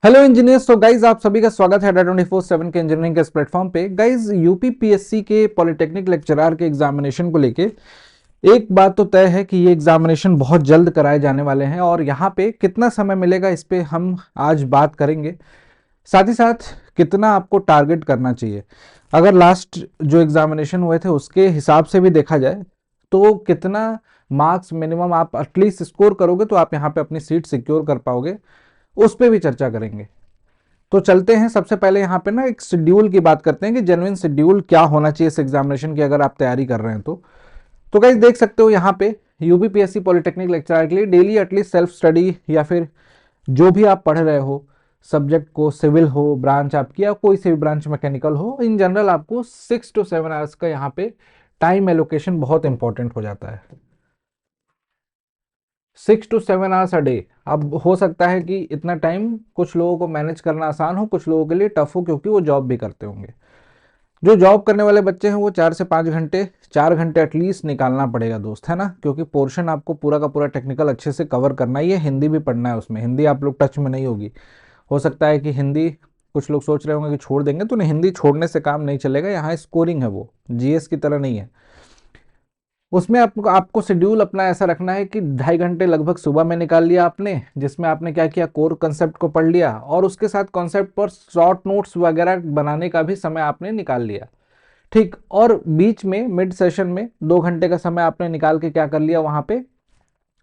Hello engineers. तो guys आप सभी का स्वागत है अड्डा 24/7 के इंजीनियरिंग के इस प्लेटफॉर्म पे। गाइज यूपी पीएससी के पॉलिटेक्निक लेक्चरर के एग्जामिनेशन को लेके एक बात तो तय है कि ये एग्जामिनेशन बहुत जल्द कराए जाने वाले हैं और यहाँ पे कितना समय मिलेगा इस पे हम आज बात करेंगे। साथ ही साथ कितना आपको टारगेट करना चाहिए। अगर लास्ट जो एग्जामिनेशन हुए थे उसके हिसाब से भी देखा जाए तो कितना मार्क्स मिनिमम आप एटलीस्ट स्कोर करोगे तो आप यहाँ पे अपनी सीट सिक्योर कर पाओगे, उस पर भी चर्चा करेंगे। तो चलते हैं, सबसे पहले यहाँ पे ना एक शेड्यूल की बात करते हैं कि जेन्युइन शेड्यूल क्या होना चाहिए इस एग्जामिनेशन की अगर आप तैयारी कर रहे हैं तो गाइस देख सकते हो यहाँ पे यूपीपीएससी पॉलिटेक्निक लेक्चरर के लिए डेली एटलीस्ट सेल्फ स्टडी या फिर जो भी आप पढ़ रहे हो सब्जेक्ट को, सिविल हो ब्रांच आपकी या कोई से भी ब्रांच मैकेनिकल हो, इन जनरल आपको 6 to 7 आवर्स का यहाँ पे टाइम एलोकेशन बहुत इंपॉर्टेंट हो जाता है। 6 to 7 आवर्स अ डे। अब हो सकता है कि इतना टाइम कुछ लोगों को मैनेज करना आसान हो, कुछ लोगों के लिए टफ हो क्योंकि वो जॉब भी करते होंगे। जो जॉब करने वाले बच्चे हैं वो 4 से 5 घंटे, 4 घंटे एटलीस्ट निकालना पड़ेगा दोस्त, है ना, क्योंकि पोर्शन आपको पूरा का पूरा टेक्निकल अच्छे से कवर करना ही है। हिंदी भी पढ़ना है, उसमें हिंदी आप लोग टच में नहीं होगी। हो सकता है कि हिंदी कुछ लोग सोच रहे होंगे कि छोड़ देंगे, तो नहीं, हिंदी छोड़ने से काम नहीं चलेगा। यहाँ स्कोरिंग है, वो जीएस की तरह नहीं है। उसमें आपको शेड्यूल अपना ऐसा रखना है कि 2.5 घंटे लगभग सुबह में निकाल लिया आपने, जिसमें आपने क्या किया, कोर कंसेप्ट को पढ़ लिया और उसके साथ कॉन्सेप्ट पर शॉर्ट नोट्स वगैरह बनाने का भी समय आपने निकाल लिया। ठीक, और बीच में मिड सेशन में 2 घंटे का समय आपने निकाल के क्या कर लिया, वहां पे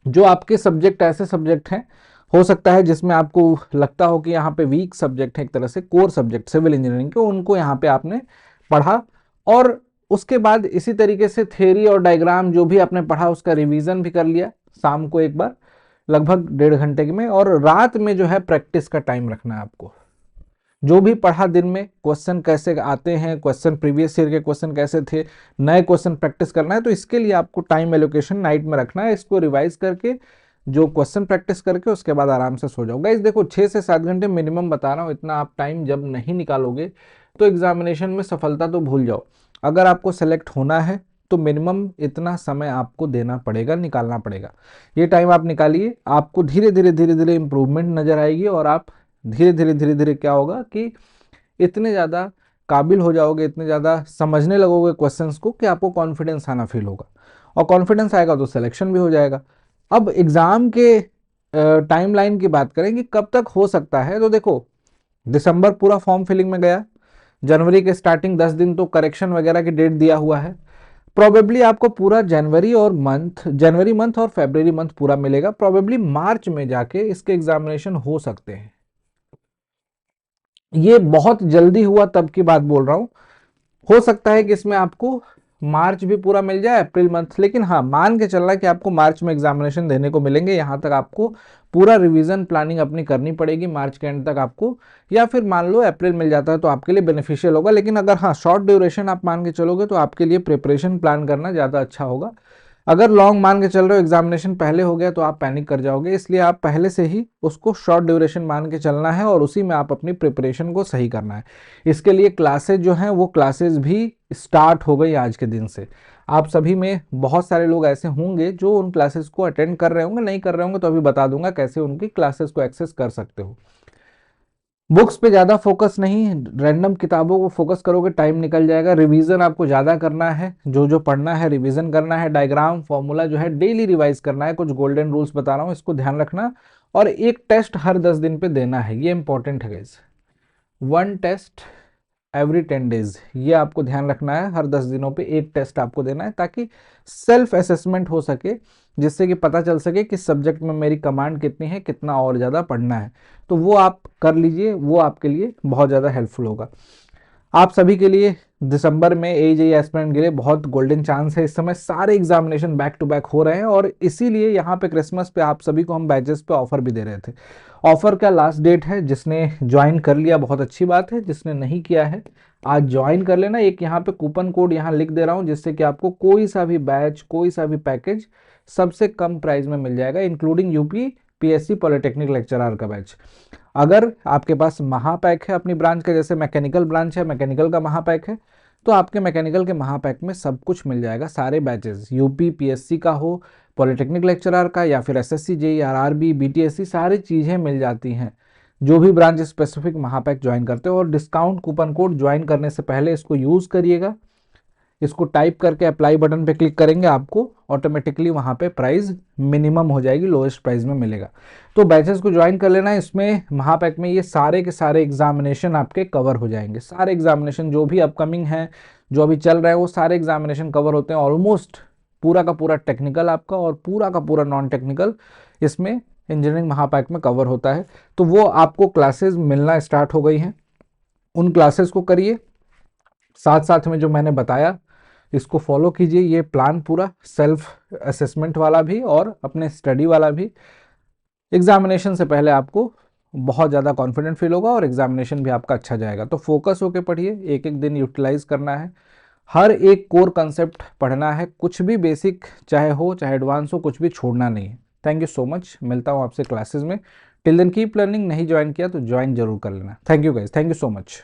जो आपके सब्जेक्ट ऐसे सब्जेक्ट हैं, हो सकता है जिसमें आपको लगता हो कि यहाँ पे वीक सब्जेक्ट है एक तरह से, कोर सब्जेक्ट सिविल इंजीनियरिंग के, उनको यहाँ पे आपने पढ़ा। और उसके बाद इसी तरीके से थ्योरी और डायग्राम जो भी आपने पढ़ा उसका रिवीजन भी कर लिया शाम को एक बार लगभग 1.5 घंटे में। और रात में जो है प्रैक्टिस का टाइम रखना है आपको। जो भी पढ़ा दिन में, क्वेश्चन कैसे आते हैं, क्वेश्चन प्रीवियस ईयर के क्वेश्चन कैसे थे, नए क्वेश्चन प्रैक्टिस करना है, तो इसके लिए आपको टाइम एलोकेशन नाइट में रखना है। इसको रिवाइज करके जो क्वेश्चन प्रैक्टिस करके उसके बाद आराम से सो जाओ। गाइस देखो, 6 से 7 घंटे मिनिमम बता रहा हूँ, इतना आप टाइम जब नहीं निकालोगे तो एग्जामिनेशन में सफलता तो भूल जाओ। अगर आपको सेलेक्ट होना है तो मिनिमम इतना समय आपको देना पड़ेगा, निकालना पड़ेगा। ये टाइम आप निकालिए, आपको धीरे धीरे धीरे धीरे इंप्रूवमेंट नजर आएगी और आप धीरे धीरे क्या होगा कि इतने ज़्यादा काबिल हो जाओगे, इतने ज़्यादा समझने लगोगे क्वेश्चंस को कि आपको कॉन्फिडेंस आना फील होगा। और कॉन्फिडेंस आएगा तो सिलेक्शन भी हो जाएगा। अब एग्ज़ाम के टाइमलाइन की बात करें कि कब तक हो सकता है, तो देखो, दिसंबर पूरा फॉर्म फिलिंग में गया, जनवरी के स्टार्टिंग 10 दिन तो करेक्शन वगैरह की डेट दिया हुआ है। प्रोबेबली आपको पूरा जनवरी मंथ और फरवरी मंथ पूरा मिलेगा। प्रोबेबली मार्च में जाके इसके एग्जामिनेशन हो सकते हैं। ये बहुत जल्दी हुआ तब की बात बोल रहा हूं। हो सकता है कि इसमें आपको मार्च भी पूरा मिल जाए, अप्रैल मंथ, लेकिन हाँ, मान के चलना कि आपको मार्च में एग्जामिनेशन देने को मिलेंगे। यहाँ तक आपको पूरा रिवीजन प्लानिंग अपनी करनी पड़ेगी मार्च के एंड तक आपको, या फिर मान लो अप्रैल मिल जाता है तो आपके लिए बेनिफिशियल होगा। लेकिन अगर हाँ शॉर्ट ड्यूरेशन आप मान के चलोगे तो आपके लिए प्रिपरेशन प्लान करना ज़्यादा अच्छा होगा। अगर लॉन्ग मान के चल रहे हो, एग्जामिनेशन पहले हो गया तो आप पैनिक कर जाओगे, इसलिए आप पहले से ही उसको शॉर्ट ड्यूरेशन मान के चलना है और उसी में आप अपनी प्रिपरेशन को सही करना है। इसके लिए क्लासेज जो हैं वो क्लासेज भी स्टार्ट हो गई आज के दिन से। आप सभी में बहुत सारे लोग ऐसे होंगे जो उन क्लासेस को अटेंड कर रहे होंगे, नहीं कर रहे होंगे तो अभी बता दूंगा कैसे उनकी क्लासेस को एक्सेस कर सकते हो। बुक्स पे ज़्यादा फोकस नहीं, रैंडम किताबों को फोकस करोगे टाइम निकल जाएगा। रिवीजन आपको ज़्यादा करना है, जो जो पढ़ना है रिवीजन करना है। डायग्राम फॉर्मूला जो है डेली रिवाइज करना है। कुछ गोल्डन रूल्स बता रहा हूँ, इसको ध्यान रखना। और एक टेस्ट हर 10 दिन पे देना है, ये इंपॉर्टेंट है गाइस। 1 टेस्ट एवरी 10 डेज, ये आपको ध्यान रखना है। हर 10 दिनों पे एक टेस्ट आपको देना है ताकि सेल्फ असेसमेंट हो सके, जिससे कि पता चल सके कि सब्जेक्ट में मेरी कमांड कितनी है, कितना और ज़्यादा पढ़ना है। तो वो आप कर लीजिए, वो आपके लिए बहुत ज़्यादा हेल्पफुल होगा। आप सभी के लिए दिसंबर में एजेई एस्पिरेंट के लिए बहुत गोल्डन चांस है। इस समय सारे एग्जामिनेशन बैक टू बैक हो रहे हैं और इसीलिए यहाँ पे क्रिसमस पे आप सभी को हम बैचेस पे ऑफर भी दे रहे थे। ऑफर का लास्ट डेट है, जिसने ज्वाइन कर लिया बहुत अच्छी बात है, जिसने नहीं किया है आज ज्वाइन कर लेना। एक यहाँ पे कूपन कोड यहाँ लिख दे रहा हूँ, जिससे कि आपको कोई सा भी बैच, कोई सा भी पैकेज सबसे कम प्राइस में मिल जाएगा, including UP PSC polytechnic lecturer का बैच। अगर आपके पास महापैक है अपनी ब्रांच का, जैसे मैकेनिकल ब्रांच है, मैकेनिकल का महापैक है, तो आपके मैकेनिकल के महापैक में सब कुछ मिल जाएगा। सारे बैचेस यूपी पीएससी का हो, पॉलिटेक्निक लेक्चरर का, या फिर एसएससी जेईई आरआरबी बीटीएससी, सारी चीज़ें मिल जाती हैं। जो भी ब्रांच स्पेसिफिक महापैक ज्वाइन करते हो, और डिस्काउंट कूपन कोड ज्वाइन करने से पहले इसको यूज़ करिएगा। इसको टाइप करके अप्लाई बटन पे क्लिक करेंगे, आपको ऑटोमेटिकली वहाँ पे प्राइस मिनिमम हो जाएगी, लोएस्ट प्राइस में मिलेगा। तो बैचेस को ज्वाइन कर लेना। इसमें महापैक में ये सारे के सारे एग्जामिनेशन आपके कवर हो जाएंगे। सारे एग्जामिनेशन जो भी अपकमिंग हैं, जो अभी चल रहे हैं, वो सारे एग्जामिनेशन कवर होते हैं। ऑलमोस्ट पूरा का पूरा टेक्निकल आपका और पूरा का पूरा नॉन टेक्निकल इसमें इंजीनियरिंग महापैक में कवर होता है। तो वो आपको क्लासेस मिलना स्टार्ट हो गई हैं, उन क्लासेस को करिए। साथ साथ में जो मैंने बताया इसको फॉलो कीजिए। ये प्लान पूरा सेल्फ असेसमेंट वाला भी और अपने स्टडी वाला भी। एग्जामिनेशन से पहले आपको बहुत ज़्यादा कॉन्फिडेंट फील होगा और एग्जामिनेशन भी आपका अच्छा जाएगा। तो फोकस होके पढ़िए, एक एक दिन यूटिलाइज करना है, हर एक कोर कंसेप्ट पढ़ना है, कुछ भी बेसिक चाहे हो चाहे एडवांस हो, कुछ भी छोड़ना नहीं है। थैंक यू सो मच, मिलता हूँ आपसे क्लासेस में। Till then keep learning. नहीं ज्वाइन किया तो ज्वाइन जरूर कर लेना। Thank you guys, thank you so much.